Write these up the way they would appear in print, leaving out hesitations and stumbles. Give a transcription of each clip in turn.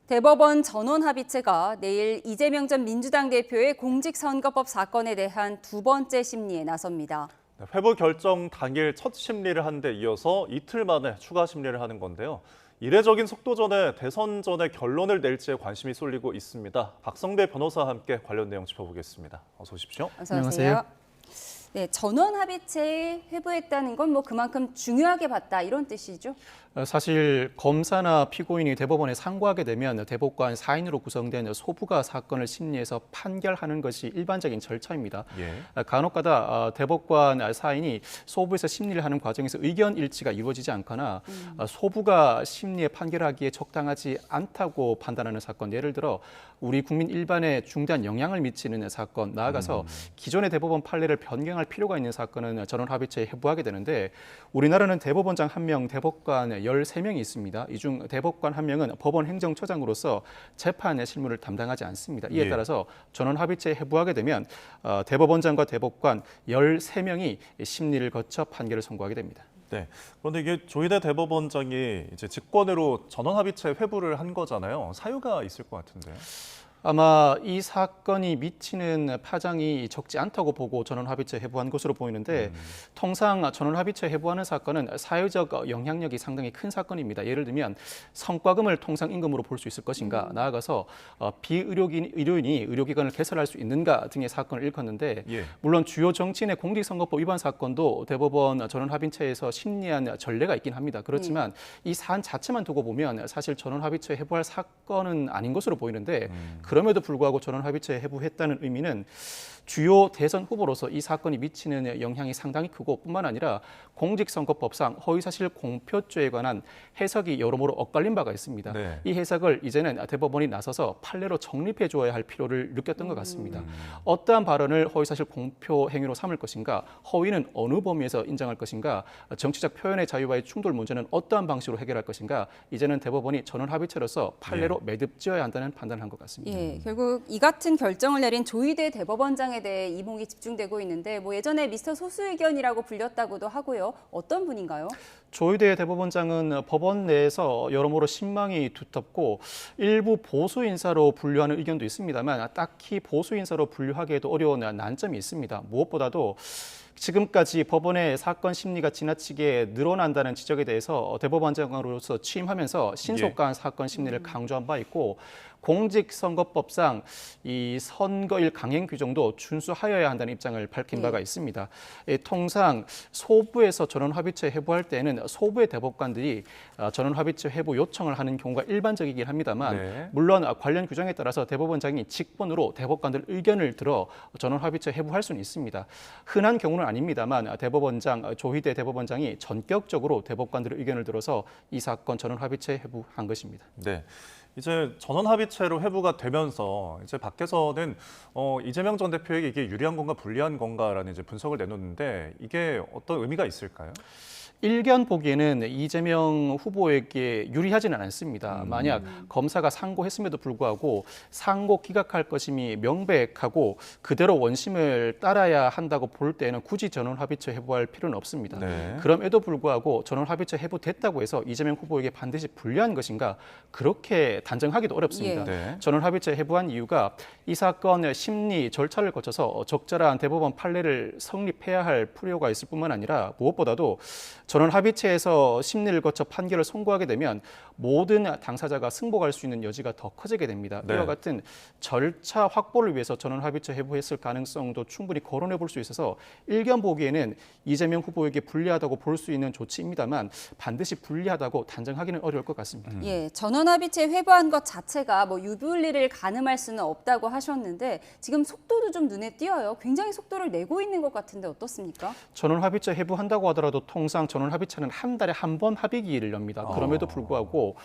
대법원 전원합의체가 내일 이재명 전 민주당 대표의 공직선거법 사건에 대한 두 번째 심리에 나섭니다. 회부 결정 당일 첫 심리를 한 데 이어서 이틀 만에 추가 심리를 하는 건데요. 이례적인 속도전에 대선 전에 결론을 낼지에 관심이 쏠리고 있습니다. 박성배 변호사와 함께 관련 내용 짚어보겠습니다. 어서 오십시오. 어서 오세요. 네, 전원합의체에 회부했다는 건 그만큼 중요하게 봤다 이런 뜻이죠? 사실 검사나 피고인이 대법원에 상고하게 되면 대법관 4인으로 구성된 소부가 사건을 심리해서 판결하는 것이 일반적인 절차입니다. 간혹가다 대법관 4인이 소부에서 심리를 하는 과정에서 의견 일치가 이루어지지 않거나 소부가 심리에 판결하기에 적당하지 않다고 판단하는 사건, 예를 들어 우리 국민 일반에 중대한 영향을 미치는 사건, 나아가서 기존의 대법원 판례를 변경할 필요가 있는 사건은 전원합의체에 회부하게 되는데, 우리나라는 대법원장 1명, 대법관 13명이 있습니다. 이 중 대법관 1명은 법원 행정처장으로서 재판의 실무를 담당하지 않습니다. 이에 따라서 전원합의체에 회부하게 되면 대법원장과 대법관 13명이 심리를 거쳐 판결을 선고하게 됩니다. 네. 그런데 이게 조희대 대법원장이 이제 직권으로 전원합의체 회부를 한 거잖아요. 사유가 있을 것 같은데. 아마 이 사건이 미치는 파장이 적지 않다고 보고 전원합의체 회부한 것으로 보이는데, 통상 전원합의체 회부하는 사건은 사회적 영향력이 상당히 큰 사건입니다. 예를 들면 성과금을 통상 임금으로 볼 수 있을 것인가, 나아가서 비의료인이 의료기관을 개설할 수 있는가 등의 사건을 일컫는데, 물론 주요 정치인의 공직선거법 위반 사건도 대법원 전원합의체에서 심리한 전례가 있긴 합니다. 그렇지만 이 사안 자체만 두고 보면 사실 전원합의체 회부할 사건은 아닌 것으로 보이는데, 그럼에도 불구하고 전원합의체에 회부했다는 의미는 주요 대선 후보로서 이 사건이 미치는 영향이 상당히 크고, 뿐만 아니라 공직선거법상 허위사실 공표죄에 관한 해석이 여러모로 엇갈린 바가 있습니다. 이 해석을 이제는 대법원이 나서서 판례로 정립해 줘야 할 필요를 느꼈던 것 같습니다. 어떠한 발언을 허위사실 공표 행위로 삼을 것인가, 허위는 어느 범위에서 인정할 것인가, 정치적 표현의 자유와의 충돌 문제는 어떠한 방식으로 해결할 것인가, 이제는 대법원이 전원합의체로서 판례로 매듭 지어야 한다는 판단을 한 것 같습니다. 결국 이 같은 결정을 내린 조희대 대법원장에 대해 이목이 집중되고 있는데, 예전에 미스터 소수의견이라고 불렸다고도 하고요. 어떤 분인가요? 조희대 대법원장은 법원 내에서 여러모로 신망이 두텁고 일부 보수 인사로 분류하는 의견도 있습니다만, 딱히 보수 인사로 분류하기에도 어려운 난점이 있습니다. 무엇보다도 지금까지 법원의 사건 심리가 지나치게 늘어난다는 지적에 대해서 대법원장으로서 취임하면서 신속한 사건 심리를 강조한 바 있고, 공직선거법상 이 선거일 강행 규정도 준수하여야 한다는 입장을 밝힌 바가 있습니다. 통상 소부에서 전원합의체 회부할 때는 소부의 대법관들이 전원합의체 회부 요청을 하는 경우가 일반적이긴 합니다만, 물론 관련 규정에 따라서 대법원장이 직권으로 대법관들 의견을 들어 전원합의체 회부할 수는 있습니다. 흔한 경우는 아닙니다만 대법원장 조희대 대법원장이 전격적으로 대법관들의 의견을 들어서 이 사건 전원합의체 회부한 것입니다. 네. 이제 전원합의체로 회부가 되면서 이제 밖에서는 이재명 전 대표에게 이게 유리한 건가 불리한 건가라는 이제 분석을 내놓는데, 이게 어떤 의미가 있을까요? 일견 보기에는 이재명 후보에게 유리하지는 않습니다. 만약 검사가 상고했음에도 불구하고 상고 기각할 것임이 명백하고 그대로 원심을 따라야 한다고 볼 때는 굳이 전원합의체 회부할 필요는 없습니다. 그럼에도 불구하고 전원합의체 회부됐다고 해서 이재명 후보에게 반드시 불리한 것인가, 그렇게 단정하기도 어렵습니다. 전원합의체 회부한 이유가 이 사건 심리 절차를 거쳐서 적절한 대법원 판례를 성립해야 할 필요가 있을 뿐만 아니라, 무엇보다도 전원합의체에서 심리를 거쳐 판결을 선고하게 되면 모든 당사자가 승복할 수 있는 여지가 더 커지게 됩니다. 이와 같은 절차 확보를 위해서 전원합의체 회부했을 가능성도 충분히 거론해 볼 수 있어서 일견 보기에는 이재명 후보에게 불리하다고 볼 수 있는 조치입니다만, 반드시 불리하다고 단정하기는 어려울 것 같습니다. 전원합의체 회부한 것 자체가 유불리를 가늠할 수는 없다고 하셨는데, 지금 속도도 좀 눈에 띄어요. 굉장히 속도를 내고 있는 것 같은데 어떻습니까? 전원합의체 회부한다고 하더라도 통상 전원합의체는 한 달에 한 번 합의기일을 엽니다. 그럼에도 불구하고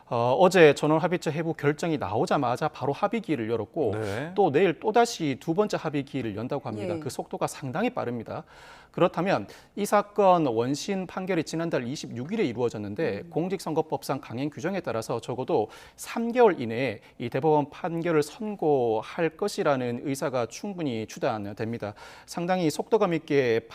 어제 전원합의체 회부 결정이 나오자마자 바로 합의기일을 열었고, 또 내일 또다시 두 번째 합의기일을 연다고 합니다. 그 속도가 상당히 빠릅니다. 그렇다면 이 사건 원심 판결이 지난달 26일에 이루어졌는데, 공직선거법상 강행 규정에 따라서 적어도 3개월 이내에 이 대법원 판결을 선고할 것이라는 의사가 충분히 추단됩니다. 상당히 속도감 있게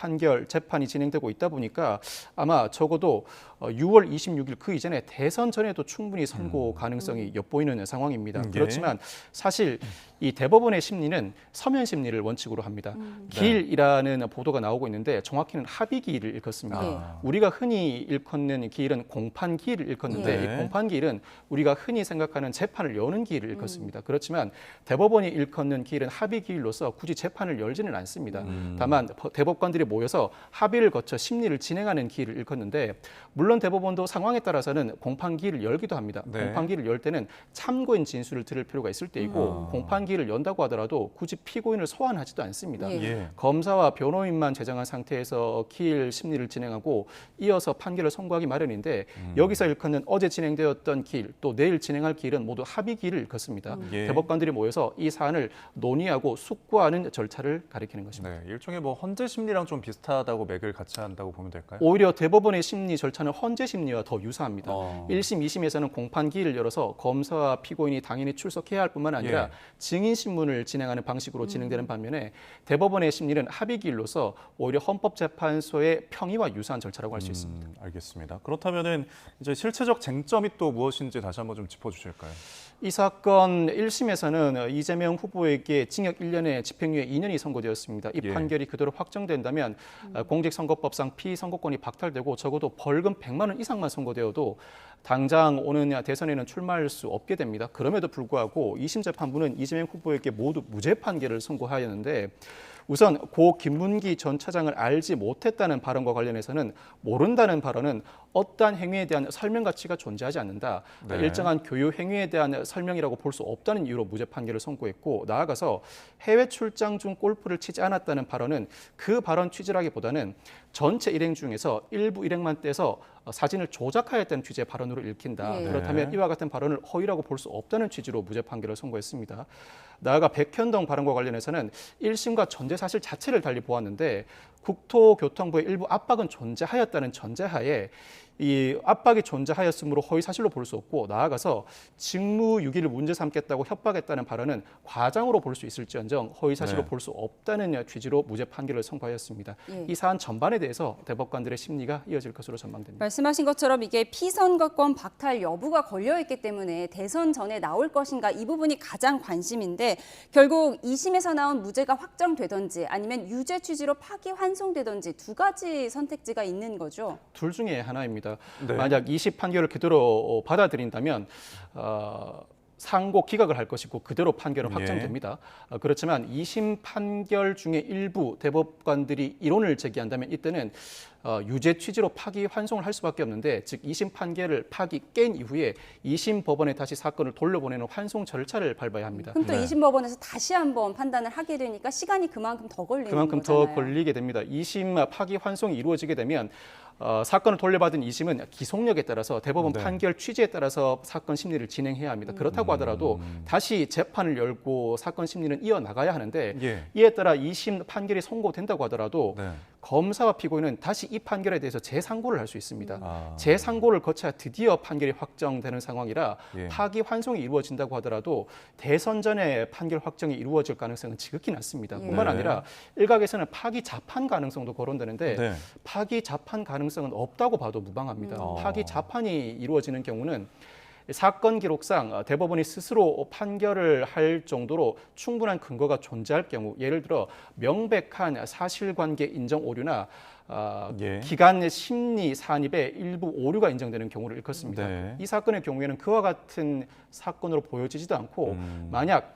재판이 진행되고 있다 보니까 아마 적어도 6월 26일 그 이전에 대선 전에도 충분히 충분히 선고 가능성이 엿보이는 상황입니다. 예. 그렇지만 사실 이 대법원의 심리는 서면 심리를 원칙으로 합니다. 네. 기일이라는 보도가 나오고 있는데 정확히는 합의 기일을 일컫습니다. 예. 우리가 흔히 일컫는 기일은 공판 기일을 일컫는데 예. 이 공판 기일은 우리가 흔히 생각하는 재판을 여는 기일을 일컫습니다. 그렇지만 대법원이 일컫는 기일은 합의 기일로서 굳이 재판을 열지는 않습니다. 다만 대법관들이 모여서 합의를 거쳐 심리를 진행하는 기일을 일컫는데 물론 대법원도 상황에 따라서는 공판 기일을 열기도 합니다. 네. 공판 기일을 열 때는 참고인 진술을 들을 필요가 있을 때이고 공판 기일을 연다고 하더라도 굳이 피고인을 소환하지도 않습니다. 예. 예. 검사와 변호인만 제정한 상태에서 기일 심리를 진행하고 이어서 판결을 선고하기 마련인데 여기서 일컫는 어제 진행되었던 기일 또 내일 진행할 기일은 모두 합의 기일을 일컫습니다. 예. 대법관들이 모여서 이 사안을 논의하고 숙고하는 절차를 가리키는 것입니다. 네, 일종의 뭐 헌재 심리랑 좀 비슷하다고 맥을 같이 한다고 보면 될까요? 오히려 대법원의 심리 절차는 헌재 심리와 더 유사합니다. 어. 1심, 2심에서는 공판 기일을 열어서 검사와 피고인이 당연히 출석해야 할 뿐만 아니라 예. 증인 신문을 진행하는 방식으로 진행되는 반면에 대법원의 심리는 합의 기일로서 오히려 헌법재판소의 평의와 유사한 절차라고 할 수 있습니다. 알겠습니다. 그렇다면은 이제 실체적 쟁점이 또 무엇인지 다시 한번 좀 짚어주실까요? 이 사건 1심에서는 이재명 후보에게 징역 1년에 집행유예 2년이 선고되었습니다. 이 예. 판결이 그대로 확정된다면 공직선거법상 피선거권이 박탈되고 적어도 벌금 100만 원 이상만 선고되어도 당장 오는 대선에는 출마할 수 없게 됩니다. 그럼에도 불구하고 2심 재판부는 이재명 후보에게 모두 무죄 판결을 선고하였는데 우선 고 김문기 전 차장을 알지 못했다는 발언과 관련해서는 모른다는 발언은 어떠한 행위에 대한 설명 가치가 존재하지 않는다. 네. 일정한 교유 행위에 대한 설명이라고 볼 수 없다는 이유로 무죄 판결을 선고했고 나아가서 해외 출장 중 골프를 치지 않았다는 발언은 그 발언 취지라기보다는 전체 일행 중에서 일부 일행만 떼서 사진을 조작하였다는 취지의 발언으로 읽힌다. 예. 그렇다면 이와 같은 발언을 허위라고 볼 수 없다는 취지로 무죄 판결을 선고했습니다. 나아가 백현동 발언과 관련해서는 1심과 전제 사실 자체를 달리 보았는데 국토교통부의 일부 압박은 존재하였다는 전제하에 이 압박이 존재하였으므로 허위 사실로 볼 수 없고 나아가서 직무유기를 문제 삼겠다고 협박했다는 발언은 과장으로 볼 수 있을지언정 허위 사실로 네. 볼 수 없다는 취지로 무죄 판결을 선고하였습니다. 예. 이 사안 전반에 대해서 대법관들의 심리가 이어질 것으로 전망됩니다. 말씀하신 것처럼 이게 피선거권 박탈 여부가 걸려있기 때문에 대선 전에 나올 것인가 이 부분이 가장 관심인데 결국 2심에서 나온 무죄가 확정되든지 아니면 유죄 취지로 파기 환송되든지 두 가지 선택지가 있는 거죠. 둘 중에 하나입니다. 네. 만약 2심 판결을 그대로 받아들인다면 상고 기각을 할 것이고 그대로 판결은 예. 확정됩니다. 그렇지만 2심 판결 중에 일부 대법관들이 이론을 제기한다면 이때는 유죄 취지로 파기 환송을 할 수밖에 없는데 즉 2심 판결을 파기 깬 이후에 2심 법원에 다시 사건을 돌려보내는 환송 절차를 밟아야 합니다. 그럼 또 네. 2심 법원에서 다시 한번 판단을 하게 되니까 시간이 그만큼 더 걸리는 그만큼 거잖아요. 더 걸리게 됩니다. 2심 파기 환송이 이루어지게 되면 사건을 돌려받은 2심은 기속력에 따라서 대법원 네. 판결 취지에 따라서 사건 심리를 진행해야 합니다. 그렇다고 하더라도 다시 재판을 열고 사건 심리는 이어나가야 하는데 예. 이에 따라 2심 판결이 선고된다고 하더라도 네. 검사와 피고인은 다시 이 판결에 대해서 재상고를 할 수 있습니다. 아. 재상고를 거쳐야 드디어 판결이 확정되는 상황이라 예. 파기 환송이 이루어진다고 하더라도 대선 전에 판결 확정이 이루어질 가능성은 지극히 낮습니다. 예. 뿐만 네. 아니라 일각에서는 파기 자판 가능성도 거론되는데 네. 파기 자판 가능성은 없다고 봐도 무방합니다. 음. 파기 자판이 이루어지는 경우는 사건 기록상 대법원이 스스로 판결을 할 정도로 충분한 근거가 존재할 경우 예를 들어 명백한 사실관계 인정 오류나 예. 기간 심리 산입에 일부 오류가 인정되는 경우를 일컫습니다. 네. 이 사건의 경우에는 그와 같은 사건으로 보여지지도 않고 만약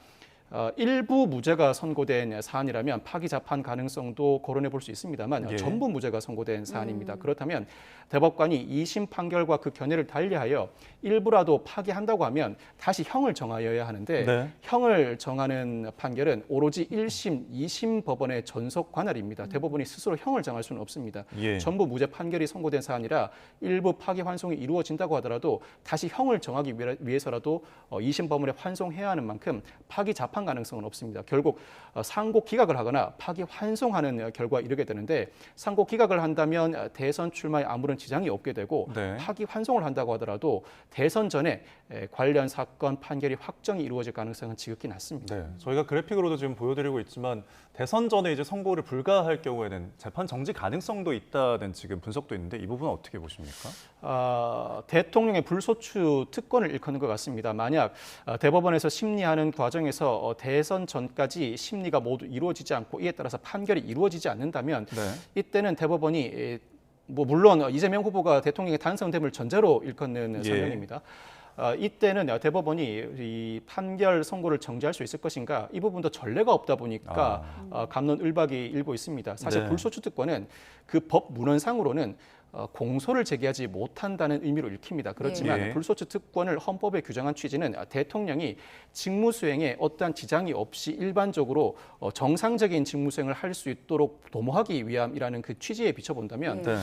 일부 무죄가 선고된 사안이라면 파기 자판 가능성도 거론해 볼 수 있습니다만 예. 전부 무죄가 선고된 사안입니다. 그렇다면 대법관이 2심 판결과 그 견해를 달리하여 일부라도 파기한다고 하면 다시 형을 정하여야 하는데 네. 형을 정하는 판결은 오로지 1심, 2심 법원의 전속 관할입니다. 대법원이 스스로 형을 정할 수는 없습니다. 예. 전부 무죄 판결이 선고된 사안이라 일부 파기 환송이 이루어진다고 하더라도 다시 형을 정하기 위해서라도 2심 법원에 환송해야 하는 만큼 파기 자판 불가한 가능성은 없습니다. 결국 상고 기각을 하거나 파기 환송하는 결과에 이르게 되는데 상고 기각을 한다면 대선 출마에 아무런 지장이 없게 되고 네. 파기 환송을 한다고 하더라도 대선 전에 관련 사건 판결이 확정이 이루어질 가능성은 지극히 낮습니다. 네, 저희가 그래픽으로도 지금 보여드리고 있지만 대선 전에 이제 선고를 불가할 경우에는 재판 정지 가능성도 있다는 지금 분석도 있는데 이 부분은 어떻게 보십니까? 대통령의 불소추 특권을 일컫는 것 같습니다. 만약 대법원에서 심리하는 과정에서 대선 전까지 심리가 모두 이루어지지 않고 이에 따라서 판결이 이루어지지 않는다면 네. 이때는 대법원이 물론 이재명 후보가 대통령에 당선됨을 전제로 일컫는 예. 설명입니다. 이때는 대법원이 이 판결 선고를 정지할 수 있을 것인가 이 부분도 전례가 없다 보니까 갑론을박이 일고 있습니다. 사실 네. 불소추 특권은 그 법 문헌상으로는 공소를 제기하지 못한다는 의미로 읽힙니다. 그렇지만 예. 불소추 특권을 헌법에 규정한 취지는 대통령이 직무 수행에 어떠한 지장이 없이 일반적으로 정상적인 직무 수행을 할 수 있도록 도모하기 위함이라는 그 취지에 비춰본다면 네.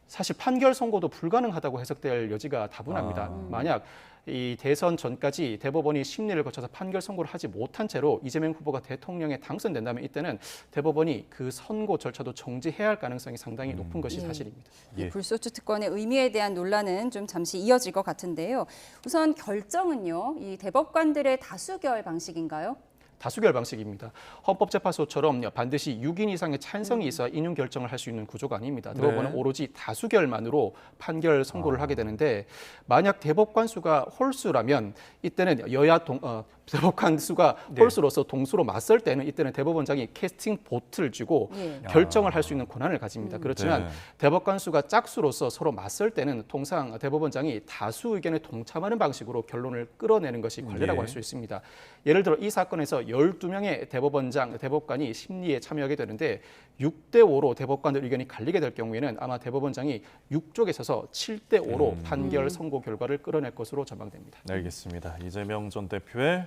사실 판결 선고도 불가능하다고 해석될 여지가 다분합니다. 아. 만약 이 대선 전까지 대법원이 심리를 거쳐서 판결 선고를 하지 못한 채로 이재명 후보가 대통령에 당선된다면 이때는 대법원이 그 선고 절차도 정지해야 할 가능성이 상당히 높은 것이 예. 사실입니다. 이 예. 불소추 특권의 의미에 대한 논란은 좀 잠시 이어질 것 같은데요. 우선 결정은요, 이 대법관들의 다수결 방식인가요? 다수결 방식입니다. 헌법재판소처럼 반드시 6인 이상의 찬성이 있어야 인용 결정을 할 수 있는 구조가 아닙니다. 대법원은 네. 오로지 다수결만으로 판결 선고를 하게 되는데 만약 대법관 수가 홀수라면 이때는 대법관 수가 네. 홀수로서 동수로 맞설 때는 이때는 대법원장이 캐스팅 보트를 쥐고 예. 결정을 할 수 있는 권한을 가집니다. 그렇지만 네. 대법관 수가 짝수로서 서로 맞설 때는 통상 대법원장이 다수 의견에 동참하는 방식으로 결론을 끌어내는 것이 관례라고 예. 할 수 있습니다. 예를 들어 이 사건에서 12명의 대법관이 심리에 참여하게 되는데 6대5로 대법관들 의견이 갈리게 될 경우에는 아마 대법원장이 6쪽에 서서 7대5로 판결 선고 결과를 끌어낼 것으로 전망됩니다. 네, 알겠습니다. 이재명 전 대표의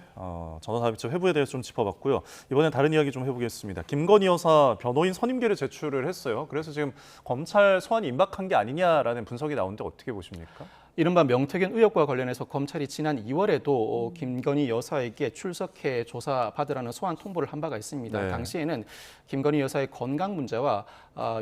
전원합의체 회부에 대해서 좀 짚어봤고요. 이번엔 다른 이야기 좀 해보겠습니다. 김건희 여사 변호인 선임계를 제출을 했어요. 그래서 지금 검찰 소환이 임박한 게 아니냐라는 분석이 나오는데 어떻게 보십니까? 이른바 명태균 의혹과 관련해서 검찰이 지난 2월에도 김건희 여사에게 출석해 조사받으라는 소환 통보를 한 바가 있습니다. 네. 당시에는 김건희 여사의 건강 문제와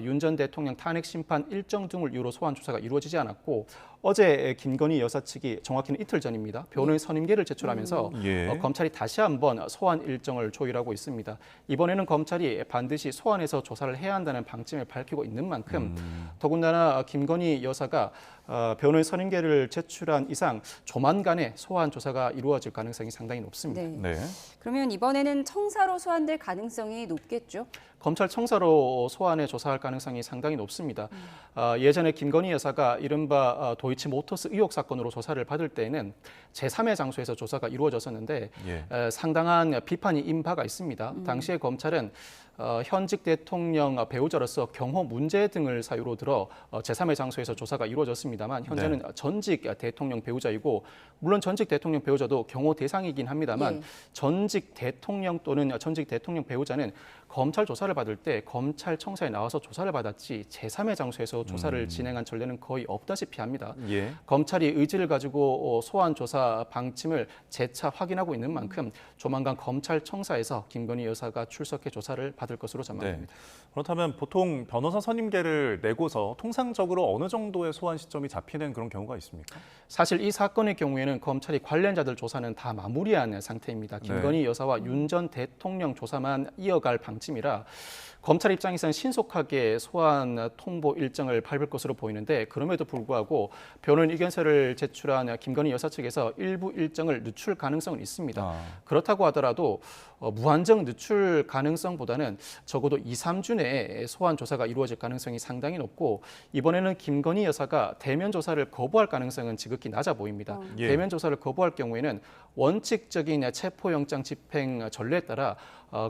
윤 전 대통령 탄핵 심판 일정 등을 이유로 소환 조사가 이루어지지 않았고 어제 김건희 여사 측이 정확히는 이틀 전입니다. 변호인 선임계를 제출하면서 예. 검찰이 다시 한번 소환 일정을 조율하고 있습니다. 이번에는 검찰이 반드시 소환해서 조사를 해야 한다는 방침을 밝히고 있는 만큼 더군다나 김건희 여사가 변호인 선임계를 제출한 이상 조만간에 소환 조사가 이루어질 가능성이 상당히 높습니다. 네. 네. 그러면 이번에는 청사로 소환될 가능성이 높겠죠? 검찰 청사로 소환해 조사할 가능성이 상당히 높습니다. 예전에 김건희 여사가 이른바 도이치모터스 의혹 사건으로 조사를 받을 때에는 제3의 장소에서 조사가 이루어졌었는데 예. 상당한 비판이 임바가 있습니다. 당시에 검찰은 현직 대통령 배우자로서 경호 문제 등을 사유로 들어 제3의 장소에서 조사가 이루어졌습니다만 현재는 전직 대통령 배우자이고 물론 전직 대통령 배우자도 경호 대상이긴 합니다만 예. 전직 대통령 또는 전직 대통령 배우자는 검찰 조사를 받을 때 검찰 청사에 나와서 조사를 받았지 제3의 장소에서 조사를 진행한 전례는 거의 없다시피 합니다. 예. 검찰이 의지를 가지고 소환 조사 방침을 재차 확인하고 있는 만큼 조만간 검찰 청사에서 김건희 여사가 출석해 조사를 받을 것으로 전망됩니다. 그렇다면 보통 변호사 선임계를 내고서 통상적으로 어느 정도의 소환 시점이 잡히는 그런 경우가 있습니까? 사실 이 사건의 경우에는 검찰이 관련자들 조사는 다 마무리한 상태입니다. 김건희 여사와 윤 전 대통령 조사만 이어갈 방침이라 검찰 입장에서는 신속하게 소환 통보 일정을 밟을 것으로 보이는데 그럼에도 불구하고 변호인 의견서를 제출한 김건희 여사 측에서 일부 일정을 늦출 가능성은 있습니다. 그렇다고 하더라도 무한정 늦출 가능성보다는 적어도 2, 3주 내에 소환 조사가 이루어질 가능성이 상당히 높고 이번에는 김건희 여사가 대면 조사를 거부할 가능성은 지극히 낮아 보입니다. 예. 대면 조사를 거부할 경우에는 원칙적인 체포영장 집행 전례에 따라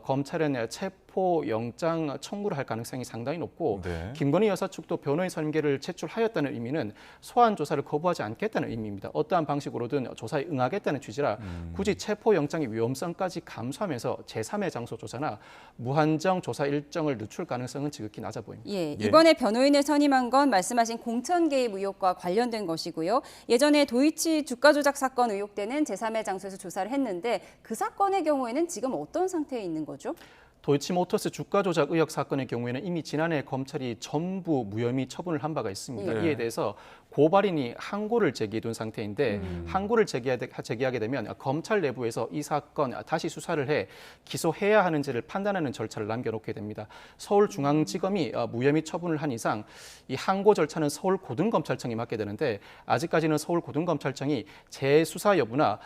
검찰은 체포영장 청구를 할 가능성이 상당히 높고 네. 김건희 여사 측도 변호인 설계를 제출하였다는 의미는 소환 조사를 거부하지 않겠다는 의미입니다. 어떠한 방식으로든 조사에 응하겠다는 취지라 굳이 체포영장의 위험성까지 감수하면서 제3의 장소 조사나 무한정 조사 일정을 늦출 가능성은 지극히 낮아 보입니다. 예, 이번에 변호인을 선임한 건 말씀하신 공천 개입 의혹과 관련된 것이고요. 예전에 도이치 주가 조작 사건 의혹 때는 제3의 장소에서 조사를 했는데 그 사건의 경우에는 지금 어떤 상태에 있는 거죠? 도이치모터스 주가 조작 의혹 사건의 경우에는 이미 지난해 검찰이 전부 무혐의 처분을 한 바가 있습니다. 예. 이에 대해서 고발인이 항고를 제기해둔 상태인데 항고를 제기하게 되면 검찰 내부에서 이 사건 다시 수사를 해 기소해야 하는지를 판단하는 절차를 남겨놓게 됩니다. 서울중앙지검이 무혐의 처분을 한 이상 이 항고 절차는 서울고등검찰청이 맡게 되는데 아직까지는 서울고등검찰청이 재수사 여부나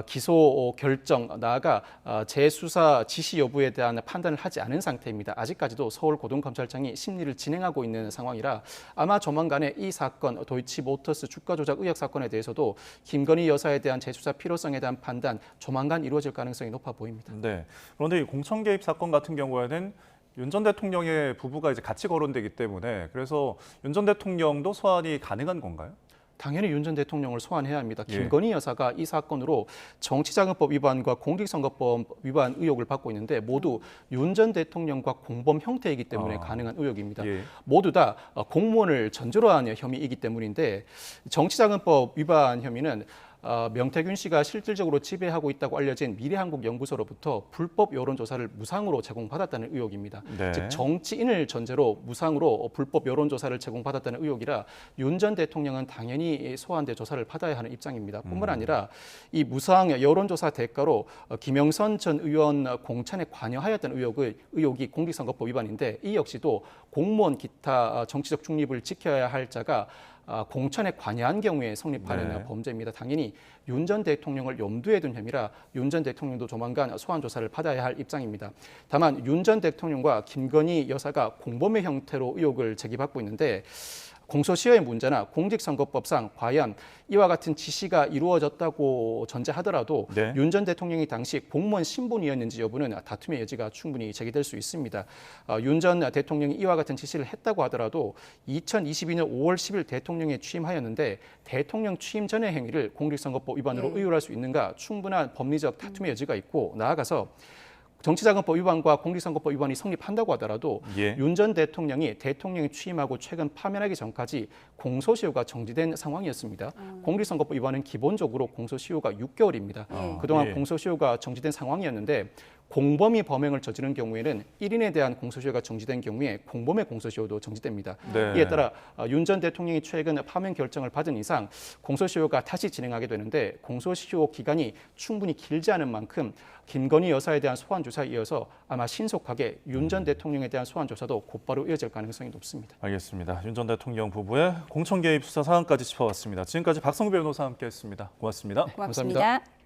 기소 결정 나아가 재수사 지시 여부에 대한 판단을 하지 않은 상태입니다. 아직까지도 서울고등검찰청이 심리를 진행하고 있는 상황이라 아마 조만간에 이 사건 도이치모터스 주가 조작 의혹 사건에 대해서도 김건희 여사에 대한 재수사 필요성에 대한 판단 조만간 이루어질 가능성이 높아 보입니다. 네. 그런데 이 공천 개입 사건 같은 경우에는 윤 전 대통령의 부부가 이제 같이 거론되기 때문에 그래서 윤 전 대통령도 소환이 가능한 건가요? 당연히 윤 전 대통령을 소환해야 합니다. 예. 김건희 여사가 이 사건으로 정치자금법 위반과 공직선거법 위반 의혹을 받고 있는데 모두 윤 전 대통령과 공범 형태이기 때문에 가능한 의혹입니다. 예. 모두 다 공무원을 전제로 한 혐의이기 때문인데 정치자금법 위반 혐의는 명태균 씨가 실질적으로 지배하고 있다고 알려진 미래한국연구소로부터 불법 여론조사를 무상으로 제공받았다는 의혹입니다. 네. 즉 정치인을 전제로 무상으로 불법 여론조사를 제공받았다는 의혹이라 윤 전 대통령은 당연히 소환돼 조사를 받아야 하는 입장입니다. 뿐만 아니라 이 무상 여론조사 대가로 김영선 전 의원 공천에 관여하였다는 의혹이 공직선거법 위반인데 이 역시도 공무원 기타 정치적 중립을 지켜야 할 자가 공천에 관여한 경우에 성립하는 네. 범죄입니다. 당연히 윤 전 대통령을 염두에 둔 혐의라 윤 전 대통령도 조만간 소환 조사를 받아야 할 입장입니다. 다만 윤 전 대통령과 김건희 여사가 공범의 형태로 의혹을 제기받고 있는데 공소시효의 문제나 공직선거법상 과연 이와 같은 지시가 이루어졌다고 전제하더라도 네. 윤 전 대통령이 당시 공무원 신분이었는지 여부는 다툼의 여지가 충분히 제기될 수 있습니다. 윤 전 대통령이 이와 같은 지시를 했다고 하더라도 2022년 5월 10일 대통령에 취임하였는데 대통령 취임 전의 행위를 공직선거법 위반으로 의율할 수 있는가 충분한 법리적 다툼의 여지가 있고 나아가서 정치자금법 위반과 공직선거법 위반이 성립한다고 하더라도 예. 윤 전 대통령이 취임하고 최근 파면하기 전까지 공소시효가 정지된 상황이었습니다. 공직선거법 위반은 기본적으로 공소시효가 6개월입니다. 그동안 예. 공소시효가 정지된 상황이었는데 공범이 범행을 저지른 경우에는 1인에 대한 공소시효가 정지된 경우에 공범의 공소시효도 정지됩니다. 네. 이에 따라 윤 전 대통령이 최근 파면 결정을 받은 이상 공소시효가 다시 진행하게 되는데 공소시효 기간이 충분히 길지 않은 만큼 김건희 여사에 대한 소환 조사에 이어서 아마 신속하게 윤 전 대통령에 대한 소환 조사도 곧바로 이어질 가능성이 높습니다. 알겠습니다. 윤 전 대통령 부부의 공천 개입 수사 상황까지 짚어봤습니다. 지금까지 박성규 변호사와 함께했습니다. 고맙습니다. 고맙습니다.